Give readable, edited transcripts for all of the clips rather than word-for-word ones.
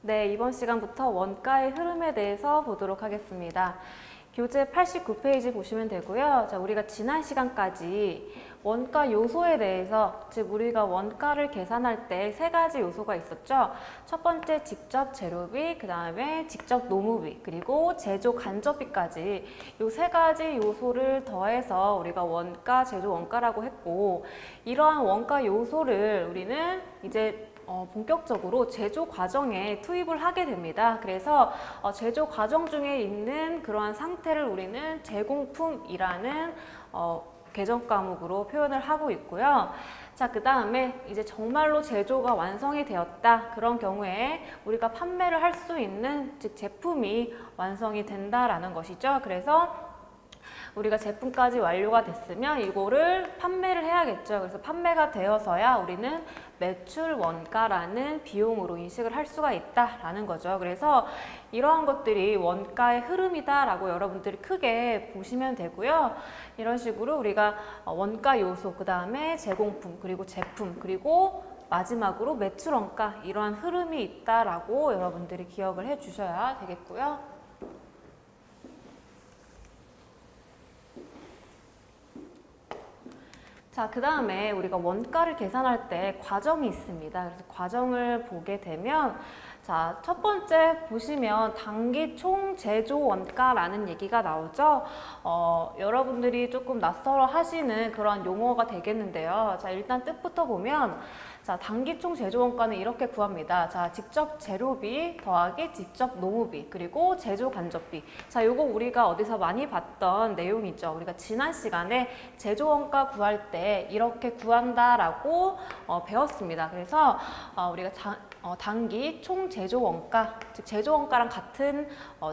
네, 이번 시간부터 원가의 흐름에 대해서 보도록 하겠습니다. 교재 89페이지 보시면 되고요. 자, 우리가 지난 시간까지 원가 요소에 대해서, 즉 우리가 원가를 계산할 때 세 가지 요소가 있었죠. 첫 번째 직접 재료비, 그 다음에 직접 노무비, 그리고 제조 간접비까지 이 세 가지 요소를 더해서 우리가 원가, 제조 원가라고 했고, 이러한 원가 요소를 우리는 이제 본격적으로 제조 과정에 투입을 하게 됩니다. 그래서 제조 과정 중에 있는 그러한 상태를 우리는 제공품이라는 개정 과목으로 표현을 하고 있고요. 자, 그 다음에 이제 정말로 제조가 완성이 되었다. 그런 경우에 우리가 판매를 할 수 있는, 즉 제품이 완성이 된다라는 것이죠. 그래서 우리가 제품까지 완료가 됐으면 이거를 판매를 해야겠죠. 그래서 판매가 되어서야 우리는 매출 원가라는 비용으로 인식을 할 수가 있다라는 거죠. 그래서 이러한 것들이 원가의 흐름이다라고 여러분들이 크게 보시면 되고요. 이런 식으로 우리가 원가 요소, 그 다음에 제공품, 그리고 제품, 그리고 마지막으로 매출 원가, 이러한 흐름이 있다라고 여러분들이 기억을 해 주셔야 되겠고요. 자, 그 다음에 우리가 원가를 계산할 때 과정이 있습니다. 그래서 과정을 보게 되면, 자, 첫 번째 보시면 단기 총 제조 원가라는 얘기가 나오죠. 여러분들이 조금 낯설어 하시는 그런 용어가 되겠는데요. 자, 일단 뜻부터 보면, 자, 단기 총 제조 원가는 이렇게 구합니다. 자, 직접 재료비 더하기 직접 노무비, 그리고 제조 간접비. 자, 요거 우리가 어디서 많이 봤던 내용이죠. 우리가 지난 시간에 제조 원가 구할 때 이렇게 구한다라고 배웠습니다. 그래서 우리가 단기 총 제조 원가, 즉 제조 원가랑 같은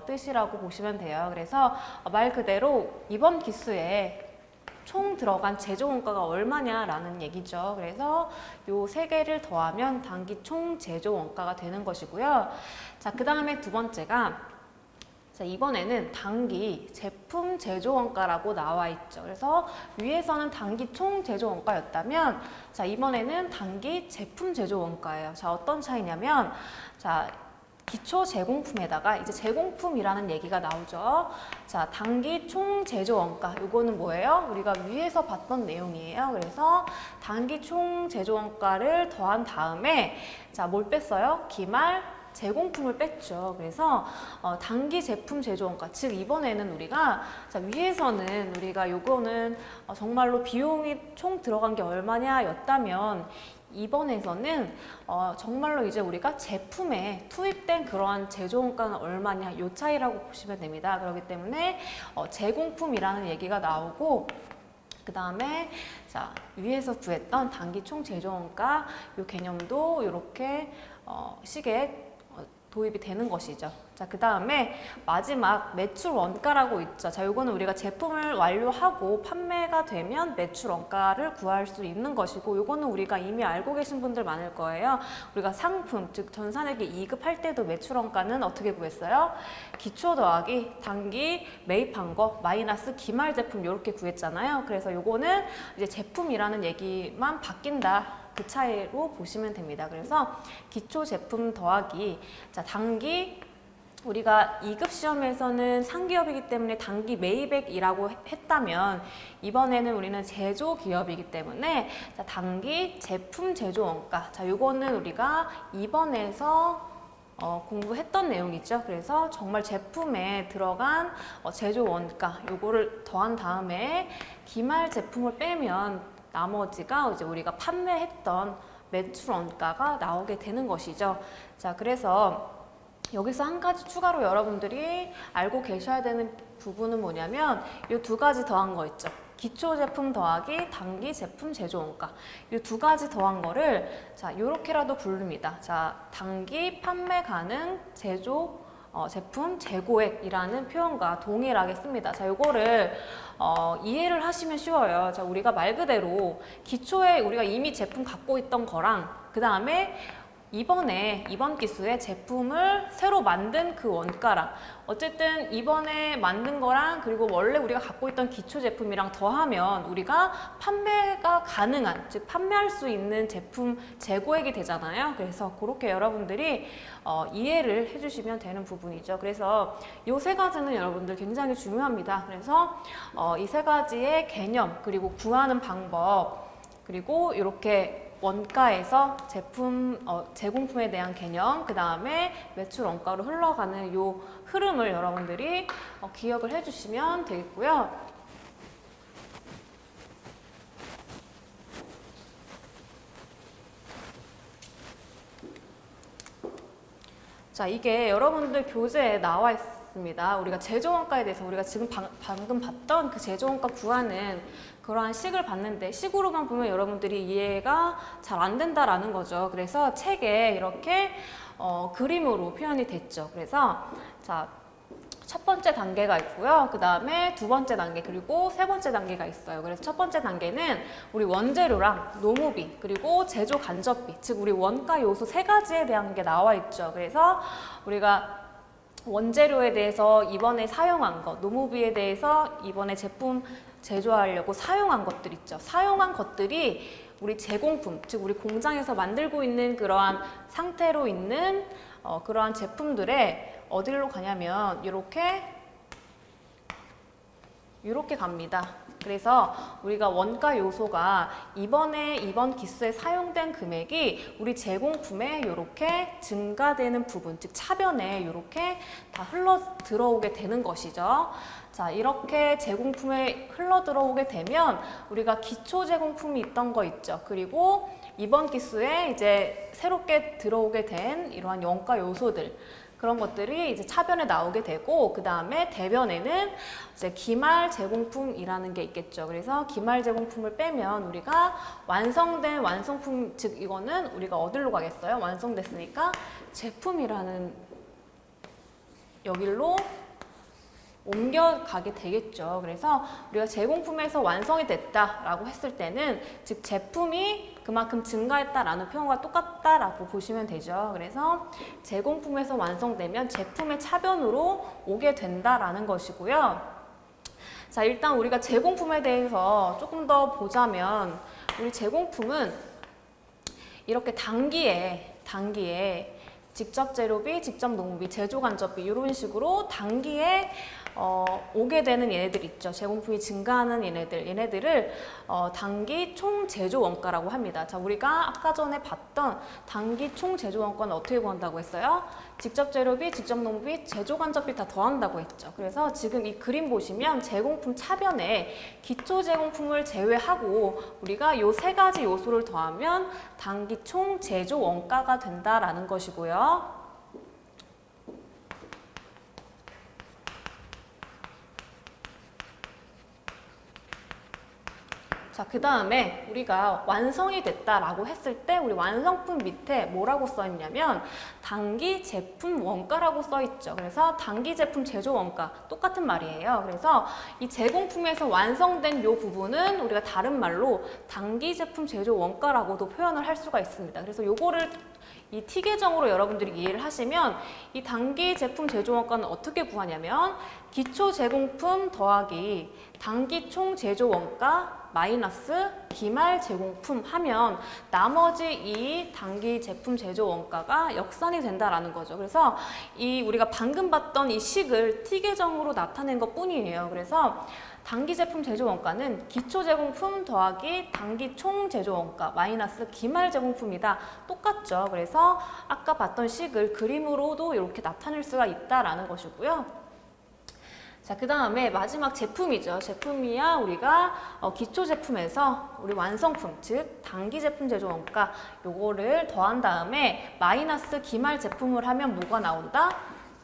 뜻이라고 보시면 돼요. 그래서 말 그대로 이번 기수에 총 들어간 제조 원가가 얼마냐라는 얘기죠. 그래서 요 세 개를 더하면 단기 총 제조 원가가 되는 것이고요. 자, 그 다음에 두 번째가, 자, 이번에는 단기 제품 제조 원가라고 나와 있죠. 그래서 위에서는 단기 총 제조 원가였다면, 자, 이번에는 단기 제품 제조 원가예요. 자, 어떤 차이냐면, 자, 기초 제공품에다가 이제 제공품이라는 얘기가 나오죠. 자, 단기 총 제조 원가. 요거는 뭐예요? 우리가 위에서 봤던 내용이에요. 그래서 단기 총 제조 원가를 더한 다음에, 자, 뭘 뺐어요? 기말 제공품을 뺐죠. 그래서 단기 제품 제조 원가, 즉 이번에는 우리가, 자, 위에서는 우리가 요거는 정말로 비용이 총 들어간 게 얼마냐 였다면, 이번에서는 정말로 이제 우리가 제품에 투입된 그러한 제조 원가는 얼마냐, 요 차이라고 보시면 됩니다. 그렇기 때문에 제공품이라는 얘기가 나오고, 그 다음에 자, 위에서 구했던 단기 총 제조 원가 요 개념도 이렇게 식에 도입이 되는 것이죠. 자, 그 다음에 마지막 매출 원가라고 있죠. 자, 요거는 우리가 제품을 완료하고 판매가 되면 매출 원가를 구할 수 있는 것이고, 요거는 우리가 이미 알고 계신 분들 많을 거예요. 우리가 상품, 즉 전산회계 2급할 때도 매출 원가는 어떻게 구했어요? 기초 더하기 단기 매입한 거 마이너스 기말 제품 이렇게 구했잖아요. 그래서 요거는 이제 제품이라는 얘기만 바뀐다. 그 차이로 보시면 됩니다. 그래서 기초 제품 더하기, 자, 단기, 우리가 2급 시험에서는 상기업이기 때문에 단기 매입액이라고 했다면, 이번에는 우리는 제조기업이기 때문에, 자, 단기 제품 제조 원가. 자, 요거는 우리가 2번에서 공부했던 내용이죠. 그래서 정말 제품에 들어간 제조 원가, 요거를 더한 다음에 기말 제품을 빼면 나머지가 이제 우리가 판매했던 매출 원가가 나오게 되는 것이죠. 자, 그래서 여기서 한 가지 추가로 여러분들이 알고 계셔야 되는 부분은 뭐냐면, 이 두 가지 더한 거 있죠. 기초 제품 더하기 단기 제품 제조 원가. 이 두 가지 더한 거를, 자, 요렇게라도 부릅니다. 자, 단기 판매 가능 제조 제품 재고액이라는 표현과 동일하게 씁니다. 자, 요거를 이해를 하시면 쉬워요. 자, 우리가 말 그대로 기초에 우리가 이미 제품 갖고 있던 거랑, 그 다음에 이번 기수의 제품을 새로 만든 그 원가랑 어쨌든 이번에 만든 거랑 그리고 원래 우리가 갖고 있던 기초 제품이랑 더하면 우리가 판매가 가능한, 즉 판매할 수 있는 제품 재고액이 되잖아요. 그래서 그렇게 여러분들이 이해를 해주시면 되는 부분이죠. 그래서 이 세 가지는 여러분들 굉장히 중요합니다. 그래서 이 세 가지의 개념 그리고 구하는 방법 그리고 이렇게 원가에서 제품, 제공품에 대한 개념, 그 다음에 매출 원가로 흘러가는 요 흐름을 여러분들이 기억을 해주시면 되겠고요. 자, 이게 여러분들 교재에 나와 있습니다. 우리가 제조원가에 대해서 우리가 지금 방금 봤던 그 제조원가 구하는 그러한 식을 봤는데 식으로만 보면 여러분들이 이해가 잘 안 된다라는 거죠. 그래서 책에 이렇게 그림으로 표현이 됐죠. 그래서 자, 첫 번째 단계가 있고요. 그 다음에 두 번째 단계 그리고 세 번째 단계가 있어요. 그래서 첫 번째 단계는 우리 원재료랑 노무비 그리고 제조 간접비 즉 우리 원가 요소 세 가지에 대한 게 나와 있죠. 그래서 우리가 원재료에 대해서 이번에 사용한 것, 노무비에 대해서 이번에 제품 제조하려고 사용한 것들 있죠. 사용한 것들이 우리 제공품, 즉 우리 공장에서 만들고 있는 그러한 상태로 있는 그러한 제품들에 어디로 가냐면 이렇게 갑니다. 그래서 우리가 원가 요소가 이번 기수에 사용된 금액이 우리 제공품에 이렇게 증가되는 부분, 즉 차변에 이렇게 다 흘러 들어오게 되는 것이죠. 자, 이렇게 제공품에 흘러 들어오게 되면 우리가 기초 제공품이 있던 거 있죠. 그리고 이번 기수에 이제 새롭게 들어오게 된 이러한 원가 요소들 그런 것들이 이제 차변에 나오게 되고 그 다음에 대변에는 이제 기말 제공품이라는 게 있겠죠. 그래서 기말 제공품을 빼면 우리가 완성된 완성품 즉 이거는 우리가 어디로 가겠어요? 완성됐으니까 제품이라는 여기로 옮겨가게 되겠죠. 그래서 우리가 제공품에서 완성이 됐다라고 했을 때는 즉 제품이 그만큼 증가했다라는 표현과 똑같다라고 보시면 되죠. 그래서 제공품에서 완성되면 제품의 차변으로 오게 된다라는 것이고요. 자, 일단 우리가 제공품에 대해서 조금 더 보자면 우리 제공품은 이렇게 단기에 직접 재료비, 직접 농비, 제조 간접비 이런 식으로 단기에 오게 되는 얘네들 있죠. 제공품이 증가하는 얘네들을 단기 총 제조 원가라고 합니다. 자, 우리가 아까 전에 봤던 단기 총 제조 원가는 어떻게 구한다고 했어요? 직접 재료비, 직접 농비, 제조 간접비 다 더한다고 했죠. 그래서 지금 이 그림 보시면 제공품 차변에 기초 제공품을 제외하고 우리가 요 세 가지 요소를 더하면 단기 총 제조 원가가 된다라는 것이고요. 자, 그 다음에 우리가 완성이 됐다라고 했을 때 우리 완성품 밑에 뭐라고 써 있냐면 단기 제품 원가라고 써 있죠. 그래서 단기 제품 제조 원가 똑같은 말이에요. 그래서 이 제공품에서 완성된 이 부분은 우리가 다른 말로 단기 제품 제조 원가라고도 표현을 할 수가 있습니다. 그래서 요거를 이 T 계정으로 여러분들이 이해를 하시면 이 단기 제품 제조 원가는 어떻게 구하냐면 기초 제공품 더하기 단기 총 제조 원가 마이너스 기말 제공품 하면 나머지 이 단기 제품 제조 원가가 역산이 된다라는 거죠. 그래서 이 우리가 방금 봤던 이 식을 T 계정으로 나타낸 것 뿐이에요. 그래서 단기 제품 제조 원가는 기초 제공품 더하기 단기 총 제조 원가 마이너스 기말 제공품이다. 똑같죠. 그래서 아까 봤던 식을 그림으로도 이렇게 나타낼 수가 있다라는 것이고요. 자, 그 다음에 마지막 제품이죠. 제품이야 우리가 기초 제품에서 우리 완성품, 즉 단기 제품 제조 원가 요거를 더한 다음에 마이너스 기말 제품을 하면 뭐가 나온다?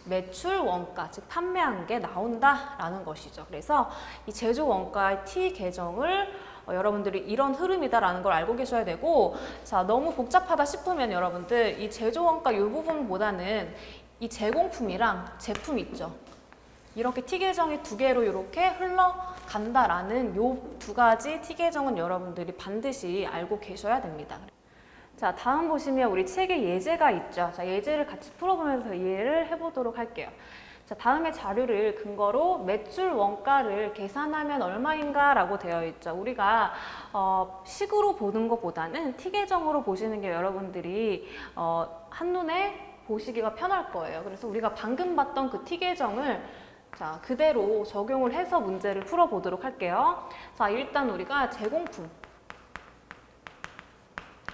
매출 원가, 즉 판매한 게 나온다라는 것이죠. 그래서 이 제조 원가의 T 계정을 여러분들이 이런 흐름이다라는 걸 알고 계셔야 되고, 자, 너무 복잡하다 싶으면 여러분들 이 제조 원가 이 부분보다는 이 제공품이랑 제품 있죠. 이렇게 T 계정이 두 개로 이렇게 흘러간다라는 요 두 가지 T 계정은 여러분들이 반드시 알고 계셔야 됩니다. 자, 다음 보시면 우리 책에 예제가 있죠. 자, 예제를 같이 풀어보면서 이해를 해보도록 할게요. 자, 다음에 자료를 근거로 매출 원가를 계산하면 얼마인가 라고 되어 있죠. 우리가 식으로 보는 것보다는 티 계정으로 보시는 게 여러분들이 한눈에 보시기가 편할 거예요. 그래서 우리가 방금 봤던 그 티 계정을 자, 그대로 적용을 해서 문제를 풀어보도록 할게요. 자, 일단 우리가 제공품,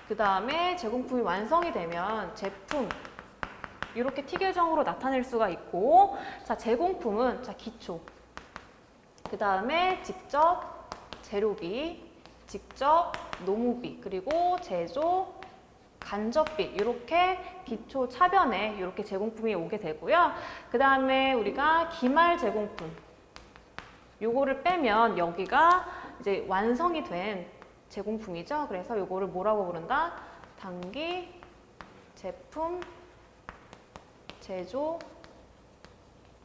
그 다음에 제공품이 완성이 되면 제품, 이렇게 티 계정으로 나타낼 수가 있고, 자, 제공품은 자, 기초, 그 다음에 직접 재료비, 직접 노무비, 그리고 제조, 간접비, 이렇게 기초 차변에 이렇게 제공품이 오게 되고요. 그 다음에 우리가 기말 제공품, 요거를 빼면 여기가 이제 완성이 된 제공품이죠. 그래서 요거를 뭐라고 부른다? 단기 제품 제조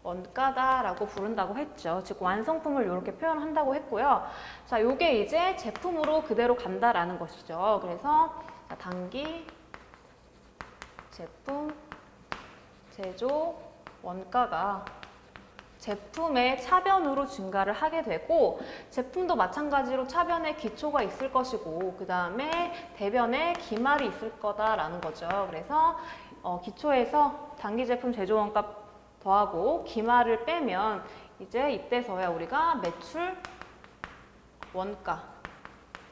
원가다라고 부른다고 했죠. 즉 완성품을 이렇게 표현한다고 했고요. 자, 요게 이제 제품으로 그대로 간다라는 것이죠. 그래서 자, 단기 제품 제조 원가가 제품의 차변으로 증가를 하게 되고, 제품도 마찬가지로 차변에 기초가 있을 것이고 그 다음에 대변에 기말이 있을 거다라는 거죠. 그래서 기초에서 단기 제품 제조 원가 더하고 기말을 빼면 이제 이때서야 우리가 매출 원가,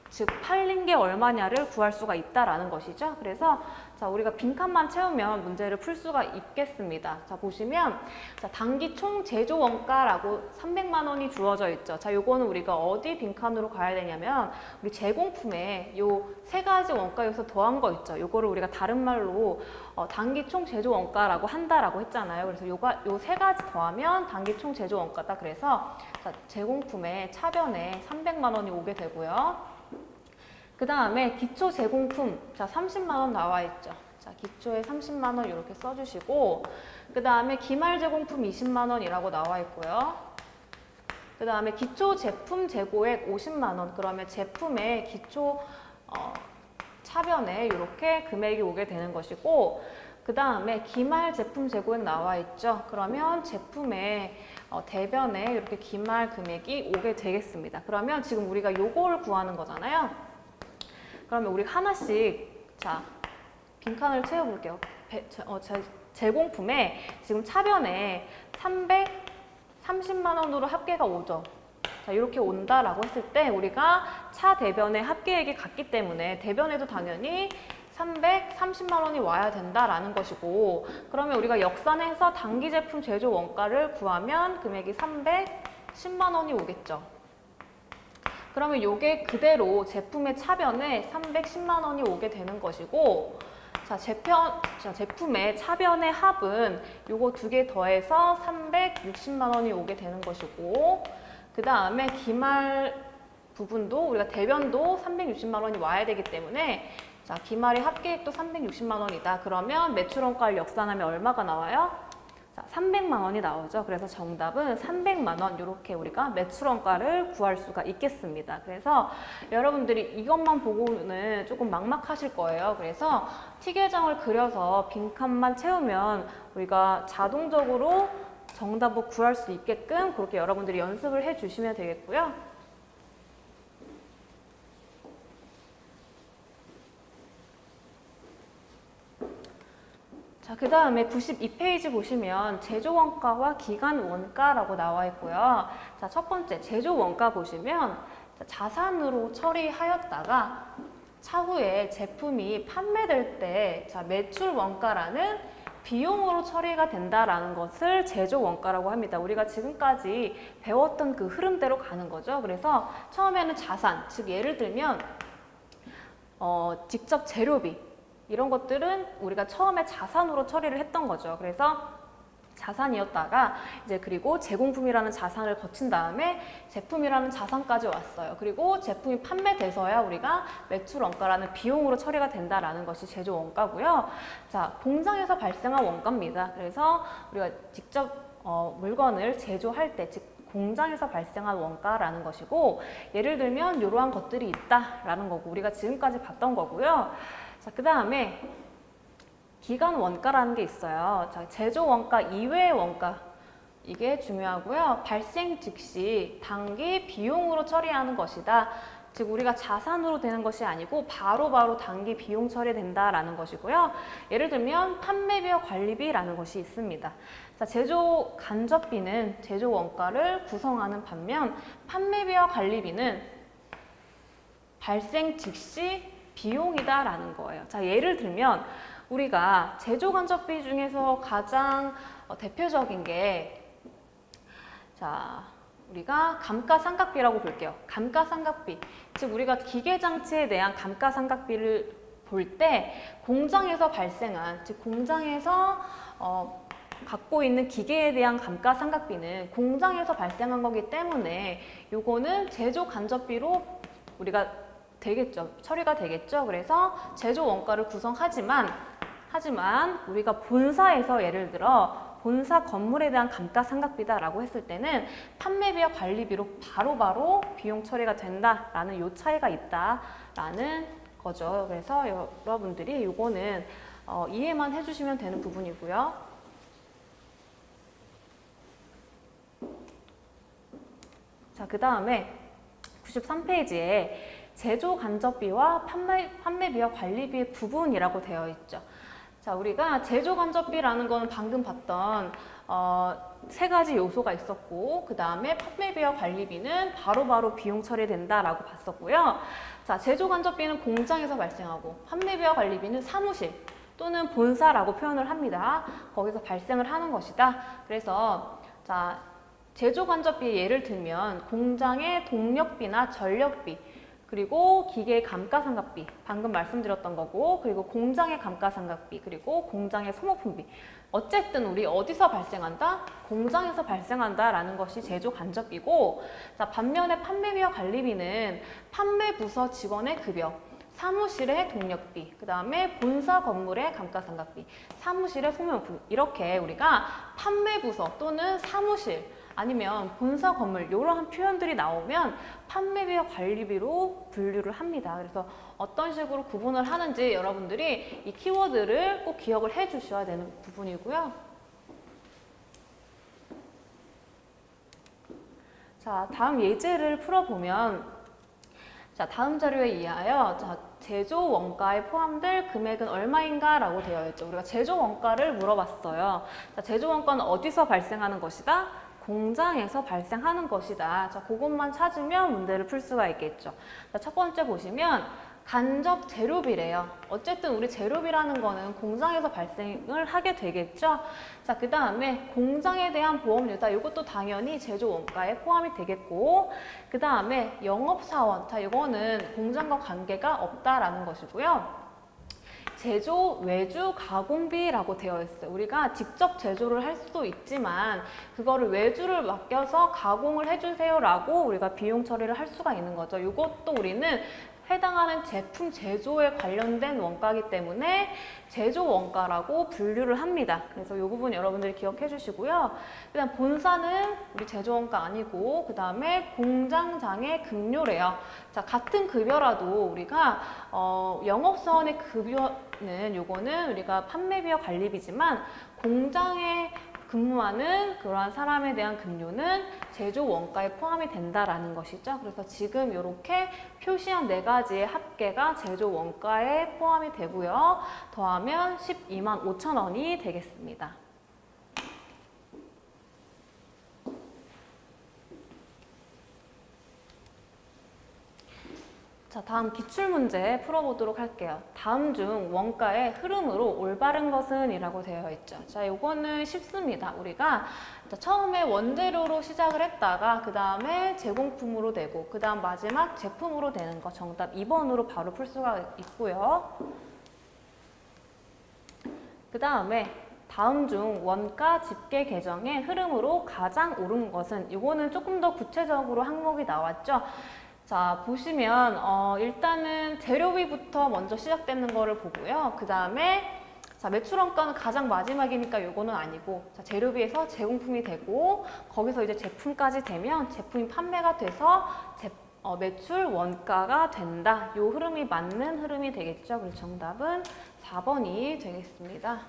즉 팔린 게 얼마냐를 구할 수가 있다라는 것이죠. 그래서 자, 우리가 빈칸만 채우면 문제를 풀 수가 있겠습니다. 자, 보시면 자, 단기 총 제조 원가라고 300만 원이 주어져 있죠. 자, 요거는 우리가 어디 빈칸으로 가야 되냐면 우리 제공품에 요 세 가지 원가 여기서 더한 거 있죠. 요거를 우리가 다른 말로 단기 총 제조 원가라고 한다라고 했잖아요. 그래서 요 세 가지 더하면 단기 총 제조 원가다. 그래서 자, 제공품의 차변에 300만 원이 오게 되고요. 그 다음에 기초 제공품, 자, 30만 원 나와 있죠. 자, 기초에 30만 원 이렇게 써주시고, 그 다음에 기말 제공품 20만 원이라고 나와 있고요. 그 다음에 기초 제품 재고액 50만 원, 그러면 제품의 기초 차변에 이렇게 금액이 오게 되는 것이고, 그 다음에 기말 제품 재고액 나와 있죠. 그러면 제품의 대변에 이렇게 기말 금액이 오게 되겠습니다. 그러면 지금 우리가 요거를 구하는 거잖아요. 그러면 우리 하나씩 자, 빈칸을 채워볼게요. 제공품에 지금 차변에 330만 원으로 합계가 오죠. 자, 이렇게 온다라고 했을 때 우리가 차 대변의 합계액이 같기 때문에 대변에도 당연히 330만 원이 와야 된다라는 것이고, 그러면 우리가 역산해서 단기 제품 제조 원가를 구하면 금액이 310만 원이 오겠죠. 그러면 요게 그대로 제품의 차변에 310만 원이 오게 되는 것이고, 자, 제품의 차변의 합은 요거 두 개 더해서 360만 원이 오게 되는 것이고, 그 다음에 기말 부분도 우리가 대변도 360만 원이 와야 되기 때문에 자, 기말의 합계액도 360만 원이다. 그러면 매출원가를 역산하면 얼마가 나와요? 자, 300만 원이 나오죠. 그래서 정답은 300만 원, 이렇게 우리가 매출원가를 구할 수가 있겠습니다. 그래서 여러분들이 이것만 보고는 조금 막막하실 거예요. 그래서 티 계정을 그려서 빈칸만 채우면 우리가 자동적으로 정답을 구할 수 있게끔 그렇게 여러분들이 연습을 해주시면 되겠고요. 자, 그 다음에 92페이지 보시면 제조원가와 기간원가라고 나와 있고요. 자, 첫 번째 제조원가 보시면 자산으로 처리하였다가 차후에 제품이 판매될 때 자, 매출원가라는 비용으로 처리가 된다라는 것을 제조원가라고 합니다. 우리가 지금까지 배웠던 그 흐름대로 가는 거죠. 그래서 처음에는 자산, 즉 예를 들면 직접 재료비 이런 것들은 우리가 처음에 자산으로 처리를 했던 거죠. 그래서 자산이었다가 이제 그리고 제공품이라는 자산을 거친 다음에 제품이라는 자산까지 왔어요. 그리고 제품이 판매돼서야 우리가 매출원가라는 비용으로 처리가 된다라는 것이 제조원가고요. 자, 공장에서 발생한 원가입니다. 그래서 우리가 직접 물건을 제조할 때, 즉 공장에서 발생한 원가라는 것이고, 예를 들면 이러한 것들이 있다라는 거고 우리가 지금까지 봤던 거고요. 자, 그 다음에 기간 원가라는 게 있어요. 자, 제조 원가 이외의 원가. 이게 중요하고요. 발생 즉시 당기 비용으로 처리하는 것이다. 즉 우리가 자산으로 되는 것이 아니고 바로바로 당기 비용 처리된다라는 것이고요. 예를 들면 판매비와 관리비라는 것이 있습니다. 자, 제조 간접비는 제조 원가를 구성하는 반면 판매비와 관리비는 발생 즉시 비용이다라는 거예요. 자, 예를 들면 우리가 제조 간접비 중에서 가장 대표적인 게 자, 우리가 감가상각비라고 볼게요. 감가상각비. 즉 우리가 기계장치에 대한 감가상각비를 볼 때 공장에서 발생한, 즉 공장에서 갖고 있는 기계에 대한 감가상각비는 공장에서 발생한 거기 때문에 요거는 제조 간접비로 우리가 되겠죠. 처리가 되겠죠. 그래서 제조 원가를 구성하지만 우리가 본사에서 예를 들어 본사 건물에 대한 감가상각비다라고 했을 때는 판매비와 관리비로 바로바로 비용 처리가 된다라는 요 차이가 있다라는 거죠. 그래서 여러분들이 요거는 이해만 해주시면 되는 부분이고요. 자, 그 다음에 93페이지에 제조 간접비와 판매비와 관리비의 구분이라고 되어 있죠. 자, 우리가 제조 간접비라는 거는 방금 봤던 세 가지 요소가 있었고, 그 다음에 판매비와 관리비는 바로바로 비용 처리된다라고 봤었고요. 자, 제조 간접비는 공장에서 발생하고 판매비와 관리비는 사무실 또는 본사라고 표현을 합니다. 거기서 발생을 하는 것이다. 그래서 자, 제조 간접비 예를 들면 공장의 동력비나 전력비, 그리고 기계의 감가상각비, 방금 말씀드렸던 거고, 그리고 공장의 감가상각비, 그리고 공장의 소모품비. 어쨌든 우리 어디서 발생한다? 공장에서 발생한다라는 것이 제조 간접비고, 자, 반면에 판매비와 관리비는 판매부서 직원의 급여, 사무실의 동력비, 그 다음에 본사 건물의 감가상각비, 사무실의 소모품, 이렇게 우리가 판매부서 또는 사무실 아니면 본사 건물 이러한 표현들이 나오면 판매비와 관리비로 분류를 합니다. 그래서 어떤 식으로 구분을 하는지 여러분들이 이 키워드를 꼭 기억을 해 주셔야 되는 부분이고요. 자, 다음 예제를 풀어보면 자, 다음 자료에 의하여 자, 제조 원가에 포함될 금액은 얼마인가 라고 되어 있죠. 우리가 제조 원가를 물어봤어요. 자, 제조 원가는 어디서 발생하는 것이다? 공장에서 발생하는 것이다. 자, 그것만 찾으면 문제를 풀 수가 있겠죠. 자, 첫 번째 보시면 간접 재료비래요. 어쨌든 우리 재료비라는 거는 공장에서 발생을 하게 되겠죠. 자, 그 다음에 공장에 대한 보험료다. 이것도 당연히 제조 원가에 포함이 되겠고, 그 다음에 영업사원. 자, 이거는 공장과 관계가 없다라는 것이고요. 제조 외주 가공비라고 되어 있어요. 우리가 직접 제조를 할 수도 있지만 그거를 외주를 맡겨서 가공을 해주세요라고 우리가 비용 처리를 할 수가 있는 거죠. 이것도 우리는 해당하는 제품 제조에 관련된 원가이기 때문에 제조 원가라고 분류를 합니다. 그래서 이 부분 여러분들이 기억해 주시고요. 그다음 본사는 우리 제조 원가 아니고 그 다음에 공장장의 급료래요. 자, 같은 급여라도 우리가 영업사원의 급여는 요거는 우리가 판매비와 관리비지만 공장에 근무하는 그러한 사람에 대한 급료는 제조 원가에 포함이 된다라는 것이죠. 그래서 지금 이렇게 표시한 네 가지의 합계가 제조 원가에 포함이 되고요. 더하면 12만 5천 원이 되겠습니다. 자, 다음 기출문제 풀어보도록 할게요. 다음 중 원가의 흐름으로 올바른 것은 이라고 되어 있죠. 자, 요거는 쉽습니다. 우리가 처음에 원재료로 시작을 했다가 그 다음에 제공품으로 되고 그 다음 마지막 제품으로 되는 거 정답 2번으로 바로 풀 수가 있고요. 그 다음에 다음 중 원가 집계 계정의 흐름으로 가장 오른 것은, 이거는 조금 더 구체적으로 항목이 나왔죠. 자, 보시면 일단은 재료비부터 먼저 시작되는 거를 보고요. 그 다음에 자, 매출원가는 가장 마지막이니까 요거는 아니고, 자, 재료비에서 제공품이 되고 거기서 이제 제품까지 되면 제품이 판매가 돼서 매출 원가가 된다. 요 흐름이 맞는 흐름이 되겠죠. 그래서 정답은 4번이 되겠습니다.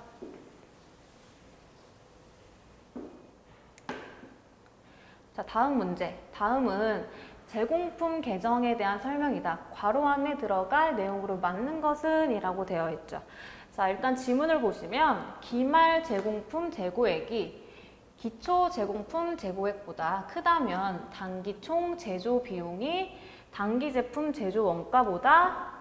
자, 다음 문제. 다음은 제공품 계정에 대한 설명이다. 괄호 안에 들어갈 내용으로 맞는 것은 이라고 되어 있죠. 자, 일단 지문을 보시면 기말 제공품 재고액이 기초 제공품 재고액보다 크다면 단기 총 제조 비용이 단기 제품 제조 원가보다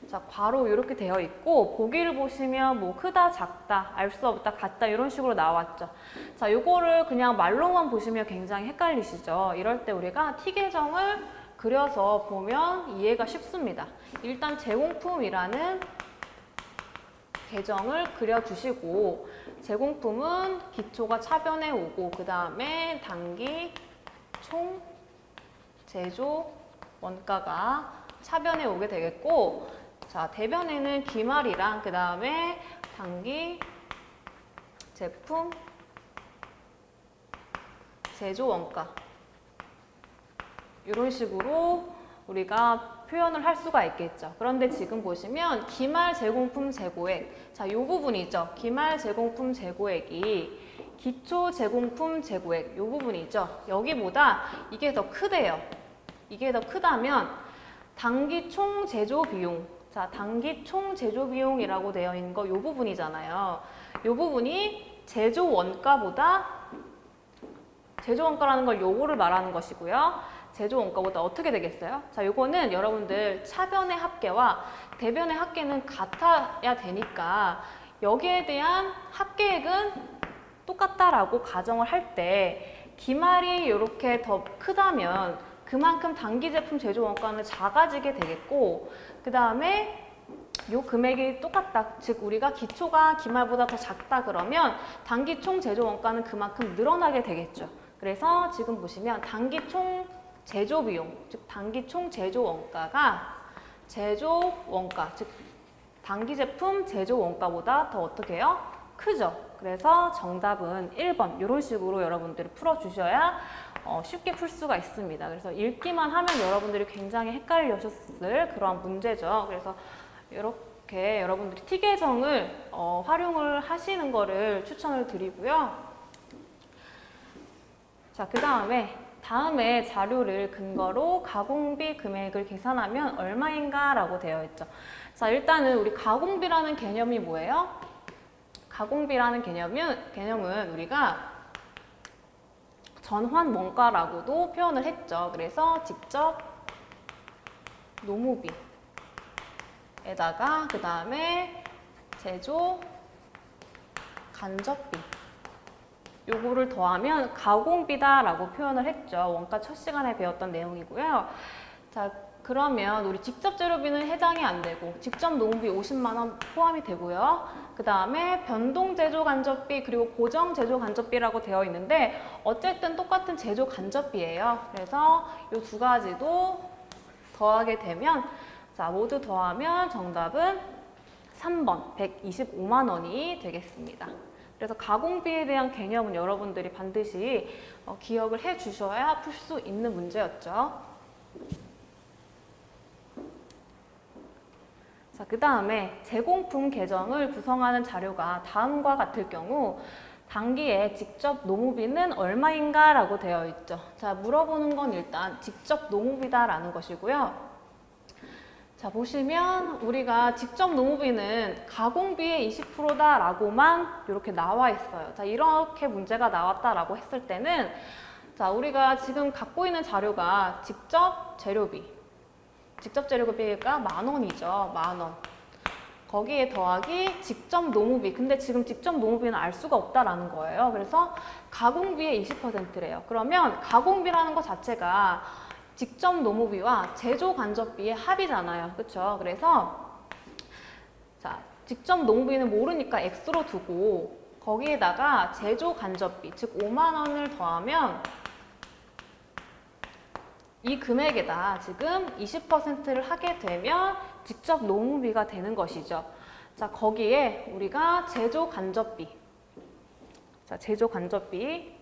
자, 괄호 이렇게 되어 있고 보기를 보시면 뭐 크다, 작다, 알 수 없다, 같다 이런 식으로 나왔죠. 자, 요거를 그냥 말로만 보시면 굉장히 헷갈리시죠. 이럴 때 우리가 T 계정을 그려서 보면 이해가 쉽습니다. 일단 제공품이라는 계정을 그려주시고 제공품은 기초가 차변에 오고 그 다음에 단기 총 제조 원가가 차변에 오게 되겠고 자, 대변에는 기말이랑 그 다음에 단기 제품 제조 원가 이런 식으로 우리가 표현을 할 수가 있겠죠. 그런데 지금 보시면 기말 제공품 재고액 자, 요 부분이죠. 기말 제공품 재고액이 기초 제공품 재고액 요 부분이죠. 여기보다 이게 더 크대요. 이게 더 크다면 단기 총 제조 비용 자, 단기 총 제조 비용이라고 되어 있는 거 요 부분이잖아요. 요 부분이 제조 원가보다 제조 원가라는 걸 요거를 말하는 것이고요. 제조 원가보다 어떻게 되겠어요? 자, 요거는 여러분들 차변의 합계와 대변의 합계는 같아야 되니까 여기에 대한 합계액은 똑같다라고 가정을 할 때 기말이 이렇게 더 크다면 그만큼 단기 제품 제조 원가는 작아지게 되겠고 그 다음에 요 금액이 똑같다. 즉 우리가 기초가 기말보다 더 작다 그러면 단기 총 제조 원가는 그만큼 늘어나게 되겠죠. 그래서 지금 보시면 단기 총 제조 비용, 즉 단기 총 제조 원가가 제조 원가, 즉 단기 제품 제조 원가보다 더 어떻게 해요? 크죠. 그래서 정답은 1번 이런 식으로 여러분들이 풀어주셔야 쉽게 풀 수가 있습니다. 그래서 읽기만 하면 여러분들이 굉장히 헷갈리셨을 그런 문제죠. 그래서 이렇게 여러분들이 T 계정을 활용을 하시는 거를 추천을 드리고요. 자, 그 다음에 자료를 근거로 가공비 금액을 계산하면 얼마인가 라고 되어 있죠. 자, 일단은 우리 가공비라는 개념이 뭐예요? 가공비라는 개념은 우리가 전환 원가라고도 표현을 했죠. 그래서 직접 노무비에다가 그 다음에 제조 간접비 요거를 더하면 가공비다라고 표현을 했죠. 원가 첫 시간에 배웠던 내용이고요. 자, 그러면 우리 직접 재료비는 해당이 안 되고 직접 노무비 50만 원 포함이 되고요. 그 다음에 변동 제조 간접비 그리고 고정 제조 간접비라고 되어 있는데 어쨌든 똑같은 제조 간접비예요. 그래서 이 두 가지도 더하게 되면 자, 모두 더하면 정답은 3번 125만 원이 되겠습니다. 그래서 가공비에 대한 개념은 여러분들이 반드시 기억을 해 주셔야 풀 수 있는 문제였죠. 자, 그 다음에 제공품 계정을 구성하는 자료가 다음과 같을 경우 단기에 직접 노무비는 얼마인가 라고 되어 있죠. 자, 물어보는 건 일단 직접 노무비다라는 것이고요. 자, 보시면 우리가 직접 노무비는 가공비의 20%다 라고만 이렇게 나와 있어요. 자, 이렇게 문제가 나왔다라고 했을 때는 자, 우리가 지금 갖고 있는 자료가 직접 재료비가 10,000원이죠. 10,000원. 거기에 더하기 직접 노무비. 근데 지금 직접 노무비는 알 수가 없다라는 거예요. 그래서 가공비의 20%래요. 그러면 가공비라는 것 자체가 직접 노무비와 제조 간접비의 합이잖아요. 그렇죠? 그래서 자, 직접 노무비는 모르니까 X로 두고 거기에다가 제조 간접비, 즉 5만 원을 더하면 이 금액에다 지금 20%를 하게 되면 직접 노무비가 되는 것이죠. 자, 거기에 우리가 제조 간접비. 자, 제조 간접비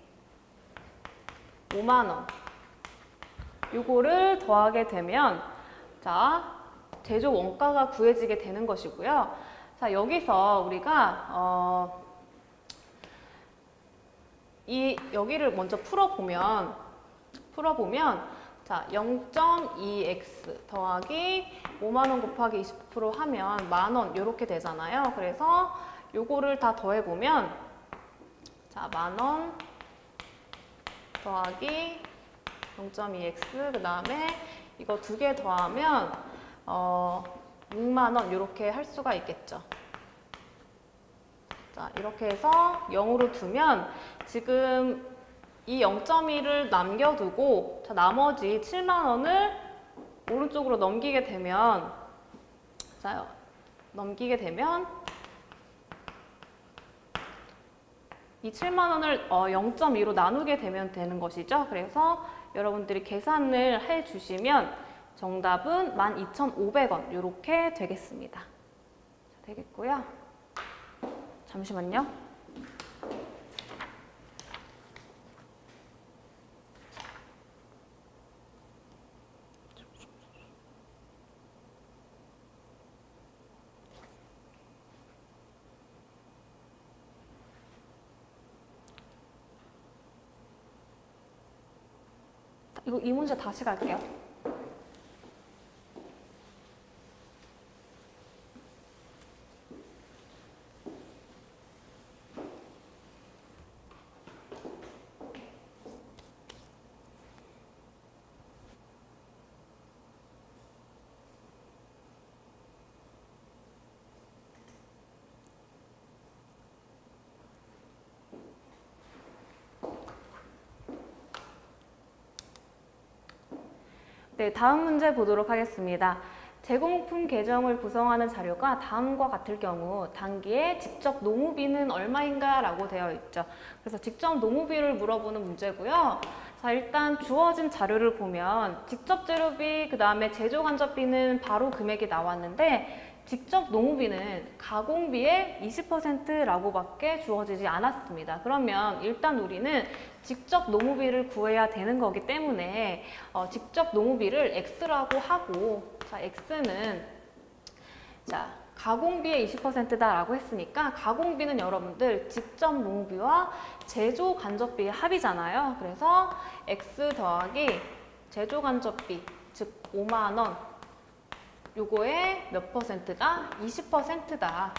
5만 원. 요거를 더하게 되면 자, 제조 원가가 구해지게 되는 것이고요. 자, 여기서 우리가 여기를 먼저 풀어보면 자, 0.2x 더하기 5만 원 곱하기 20% 하면 만 원 이렇게 되잖아요. 그래서 요거를 다 더해보면 자, 만 원 더하기 0.2x 그 다음에 이거 두 개 더하면 6만 원 이렇게 할 수가 있겠죠. 자, 이렇게 해서 0으로 두면 지금 이 0.1을 남겨두고 자, 나머지 7만 원을 오른쪽으로 넘기게 되면 자, 이 7만 원을 0.2로 나누게 되면 되는 것이죠. 그래서 여러분들이 계산을 해 주시면 정답은 12,500원 이렇게 되겠습니다. 되겠고요. 잠시만요. 이 문제 다시 갈게요. 네, 다음 문제 보도록 하겠습니다. 제공품 계정을 구성하는 자료가 다음과 같을 경우 단기에 직접 노무비는 얼마인가 라고 되어 있죠. 그래서 직접 노무비를 물어보는 문제고요. 자, 일단 주어진 자료를 보면 직접 재료비, 그 다음에 제조간접비는 바로 금액이 나왔는데 직접 노무비는 가공비의 20%라고 밖에 주어지지 않았습니다. 그러면 일단 우리는 직접 노무비를 구해야 되는 거기 때문에 직접 노무비를 X라고 하고 자, X는 자, 가공비의 20%다라고 했으니까 가공비는 여러분들 직접 노무비와 제조 간접비의 합이잖아요. 그래서 X 더하기 제조 간접비 즉 5만 원 요거의 몇 %다? 20%다.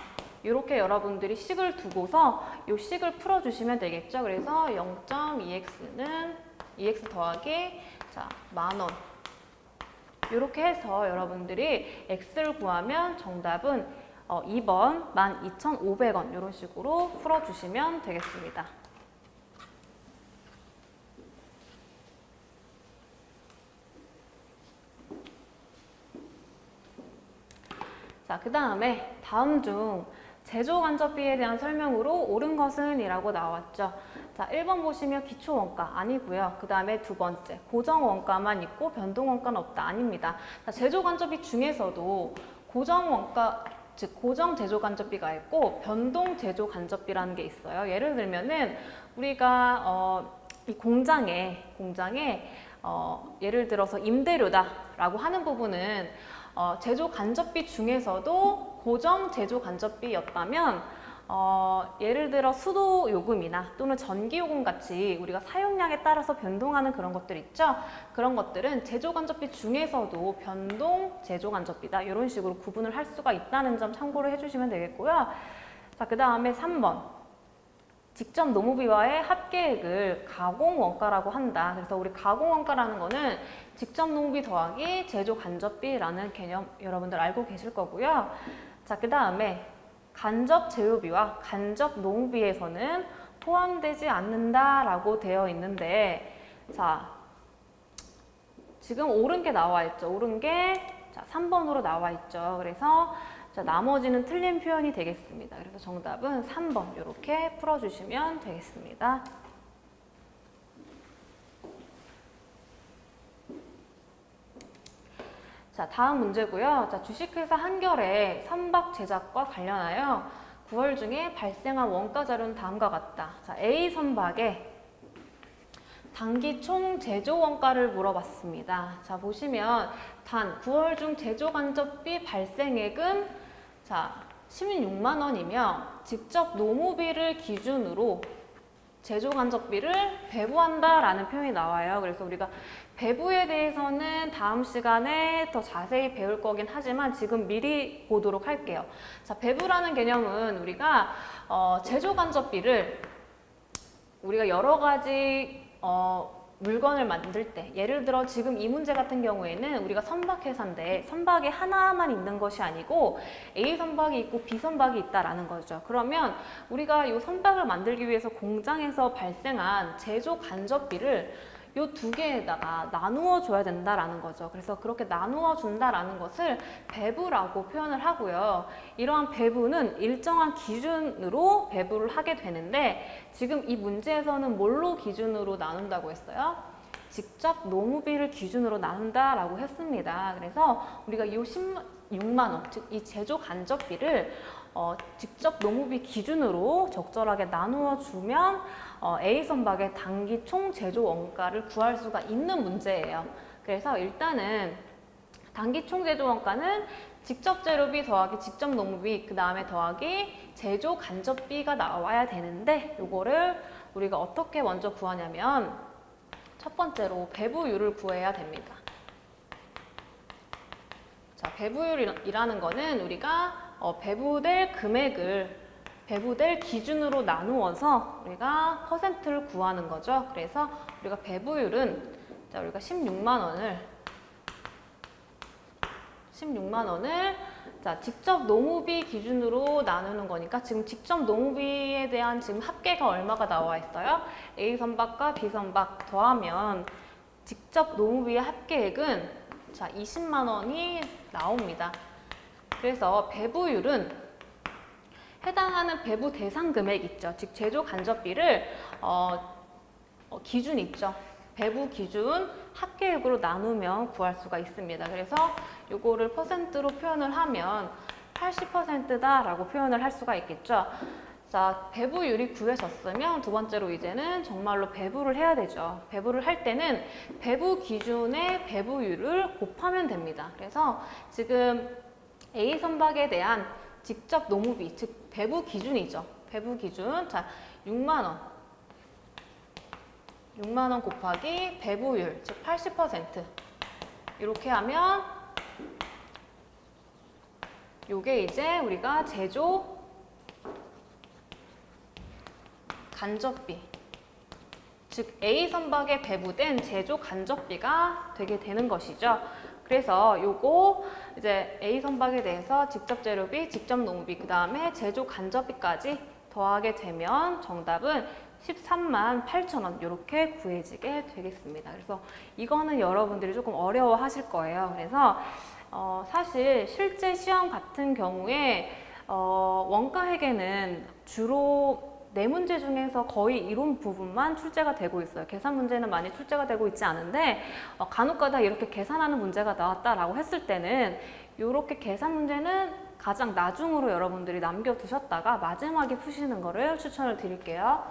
이렇게 여러분들이 식을 두고서 이 식을 풀어주시면 되겠죠. 그래서 0.2x는 2x 더하기 자, 만 원. 이렇게 해서 여러분들이 x를 구하면 정답은 2번 12,500원 이런 식으로 풀어주시면 되겠습니다. 자, 그 다음에 다음 중 제조간접비에 대한 설명으로 옳은 것은 이라고 나왔죠. 자, 1번 보시면 기초원가 아니고요. 그 다음에 두 번째 고정원가만 있고 변동원가는 없다 아닙니다. 자, 제조간접비 중에서도 고정원가 즉 고정제조간접비가 있고 변동제조간접비라는 게 있어요. 예를 들면은 우리가 이 공장에 예를 들어서 임대료다라고 하는 부분은 제조 간접비 중에서도 고정 제조 간접비였다면 예를 들어 수도 요금이나 또는 전기 요금 같이 우리가 사용량에 따라서 변동하는 그런 것들 있죠. 그런 것들은 제조 간접비 중에서도 변동 제조 간접비다 이런 식으로 구분을 할 수가 있다는 점 참고를 해주시면 되겠고요. 자, 그 다음에 3번 직접 노무비와의 합계액을 가공원가라고 한다. 그래서 우리 가공원가라는 거는 직접 노무비 더하기 제조 간접비라는 개념 여러분들 알고 계실 거고요. 자, 그 다음에 간접 제휴비와 간접 노무비에서는 포함되지 않는다라고 되어 있는데 자, 지금 옳은 게 나와 있죠. 옳은 게 자, 3번으로 나와 있죠. 그래서 자, 나머지는 틀린 표현이 되겠습니다. 그래서 정답은 3번 이렇게 풀어주시면 되겠습니다. 자, 다음 문제고요. 자, 주식회사 한결의 선박 제작과 관련하여 9월 중에 발생한 원가 자료는 다음과 같다. 자, A 선박에 단기 총 제조 원가를 물어봤습니다. 자, 보시면 단 9월 중 제조 간접비 발생액은 자, 16만 원이며 직접 노무비를 기준으로 제조 간접비를 배부한다라는 표현이 나와요. 그래서 우리가 배부에 대해서는 다음 시간에 더 자세히 배울 거긴 하지만 지금 미리 보도록 할게요. 자, 배부라는 개념은 우리가 제조 간접비를 우리가 여러 가지 물건을 만들 때, 예를 들어 지금 이 문제 같은 경우에는 우리가 선박회사인데 선박에 하나만 있는 것이 아니고 A 선박이 있고 B 선박이 있다라는 거죠. 그러면 우리가 이 선박을 만들기 위해서 공장에서 발생한 제조 간접비를 이 두 개에다가 나누어 줘야 된다라는 거죠. 그래서 그렇게 나누어 준다라는 것을 배부라고 표현을 하고요. 이러한 배부는 일정한 기준으로 배부를 하게 되는데 지금 이 문제에서는 뭘로 기준으로 나눈다고 했어요? 직접 노무비를 기준으로 나눈다라고 했습니다. 그래서 우리가 이 16만 원, 즉 이 제조 간접비를 직접 노무비 기준으로 적절하게 나누어 주면 A 선박의 단기 총 제조 원가를 구할 수가 있는 문제예요. 그래서 일단은 단기 총 제조 원가는 직접 재료비 더하기 직접 노무비 그 다음에 더하기 제조 간접비가 나와야 되는데 요거를 우리가 어떻게 먼저 구하냐면 첫 번째로 배부율을 구해야 됩니다. 자, 배부율이라는 거는 우리가 배부될 금액을 배부될 기준으로 나누어서 우리가 퍼센트를 구하는 거죠. 그래서 우리가 배부율은 자, 우리가 16만 원을 자, 직접 노무비 기준으로 나누는 거니까 지금 직접 노무비에 대한 지금 합계가 얼마가 나와 있어요? A 선박과 B 선박 더하면 직접 노무비의 합계액은 자, 20만 원이 나옵니다. 그래서 배부율은 해당하는 배부 대상 금액 있죠. 즉 제조 간접비를 기준 있죠. 배부 기준 합계액으로 나누면 구할 수가 있습니다. 그래서 이거를 퍼센트로 표현을 하면 80%다라고 표현을 할 수가 있겠죠. 자, 배부율이 구해졌으면 두 번째로 이제는 정말로 배부를 해야 되죠. 배부를 할 때는 배부 기준의 배부율을 곱하면 됩니다. 그래서 지금 A 선박에 대한 직접 노무비, 즉 배부 기준이죠. 배부 기준. 자, 6만 원 곱하기 배부율, 즉 80%. 이렇게 하면 요게 이제 우리가 제조 간접비, 즉 A 선박에 배부된 제조 간접비가 되게 되는 것이죠. 그래서 요거 이제 A 선박에 대해서 직접 재료비, 직접 노무비, 그 다음에 제조 간접비까지 더하게 되면 정답은 13만 8천 원 이렇게 구해지게 되겠습니다. 그래서 이거는 여러분들이 조금 어려워 하실 거예요. 그래서 사실 실제 시험 같은 경우에 원가회계는 주로 네 문제 중에서 거의 이론 부분만 출제가 되고 있어요. 계산 문제는 많이 출제가 되고 있지 않은데 간혹가다 이렇게 계산하는 문제가 나왔다라고 했을 때는 이렇게 계산 문제는 가장 나중으로 여러분들이 남겨두셨다가 마지막에 푸시는 거를 추천을 드릴게요.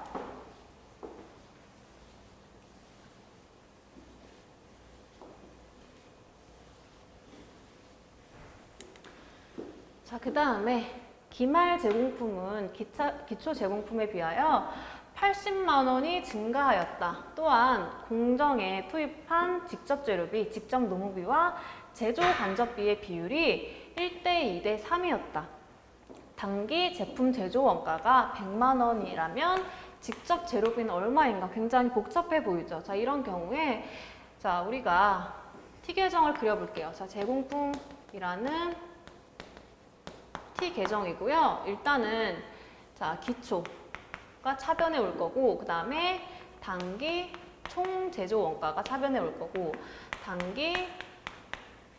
자, 그 다음에 기말 제공품은 기초 제공품에 비하여 80만 원이 증가하였다. 또한 공정에 투입한 직접 재료비, 직접 노무비와 제조 간접비의 비율이 1대 2대 3이었다. 단기 제품 제조 원가가 100만 원이라면 직접 재료비는 얼마인가? 굉장히 복잡해 보이죠. 자, 이런 경우에 자, 우리가 T 계정을 그려볼게요. 자, 제공품이라는 T 계정이고요. 일단은 자, 기초가 차변에 올 거고, 그 다음에 단기 총 제조 원가가 차변에 올 거고, 단기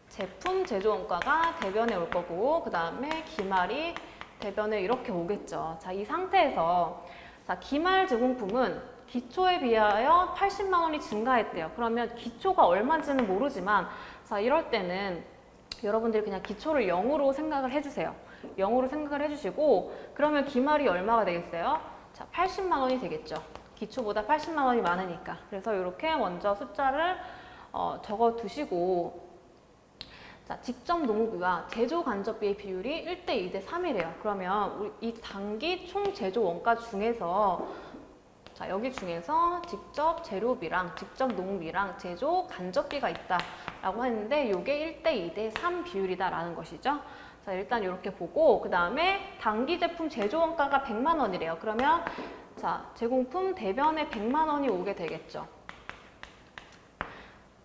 제품 제조 원가가 대변에 올 거고, 그 다음에 기말이 대변에 이렇게 오겠죠. 자, 이 상태에서 자, 기말 제공품은 기초에 비하여 80만 원이 증가했대요. 그러면 기초가 얼마인지는 모르지만 자, 이럴 때는 여러분들이 그냥 기초를 0으로 생각을 해주세요. 0으로 생각을 해주시고 그러면 기말이 얼마가 되겠어요? 자, 80만 원이 되겠죠. 기초보다 80만 원이 많으니까. 그래서 이렇게 먼저 숫자를 적어 두시고, 자, 직접 농후비와 제조 간접비의 비율이 1대 2대 3이래요. 그러면 우리 이 단기 총 제조 원가 중에서, 자, 여기 중에서 직접 재료비랑 직접 농비랑 제조 간접비가 있다라고 했는데 이게 1대 2대 3 비율이다라는 것이죠. 자, 일단 이렇게 보고 그 다음에 단기 제품 제조 원가가 100만 원이래요. 그러면 자, 제공품 대변에 100만 원이 오게 되겠죠.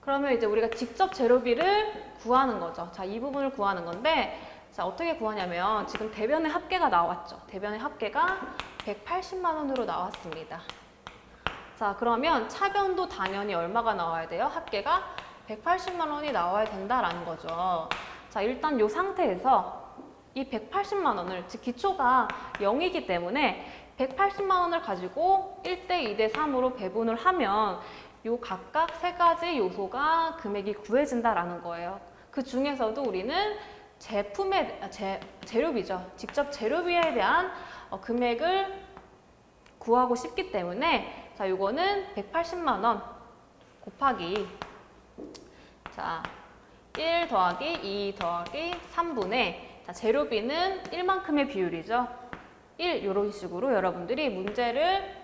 그러면 이제 우리가 직접 재료비를 구하는 거죠. 자, 이 부분을 구하는 건데, 자, 어떻게 구하냐면 지금 대변의 합계가 나왔죠. 대변의 합계가 180만 원으로 나왔습니다. 자, 그러면 차변도 당연히 얼마가 나와야 돼요? 합계가 180만 원이 나와야 된다라는 거죠. 자, 일단 이 상태에서 이 180만 원을, 즉 기초가 0이기 때문에 180만 원을 가지고 1대 2대 3으로 배분을 하면 요 각각 세 가지 요소가 금액이 구해진다라는 거예요. 그 중에서도 우리는 재료비죠. 직접 재료비에 대한 금액을 구하고 싶기 때문에, 자, 요거는 180만 원 곱하기, 자, 1 더하기 2 더하기 3분의, 자, 재료비는 1만큼의 비율이죠. 1, 이런 식으로 여러분들이 문제를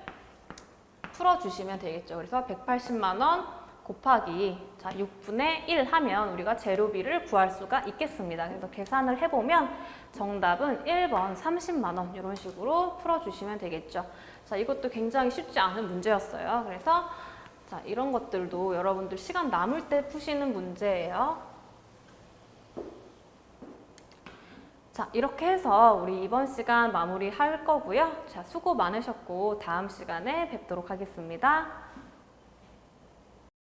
풀어주시면 되겠죠. 그래서 180만 원 곱하기, 자, 6분의 1 하면 우리가 재료비를 구할 수가 있겠습니다. 그래서 계산을 해보면 정답은 1번 30만 원, 이런 식으로 풀어주시면 되겠죠. 자, 이것도 굉장히 쉽지 않은 문제였어요. 그래서 자, 이런 것들도 여러분들 시간 남을 때 푸시는 문제예요. 자, 이렇게 해서 우리 이번 시간 마무리할 거고요. 자, 수고 많으셨고 다음 시간에 뵙도록 하겠습니다.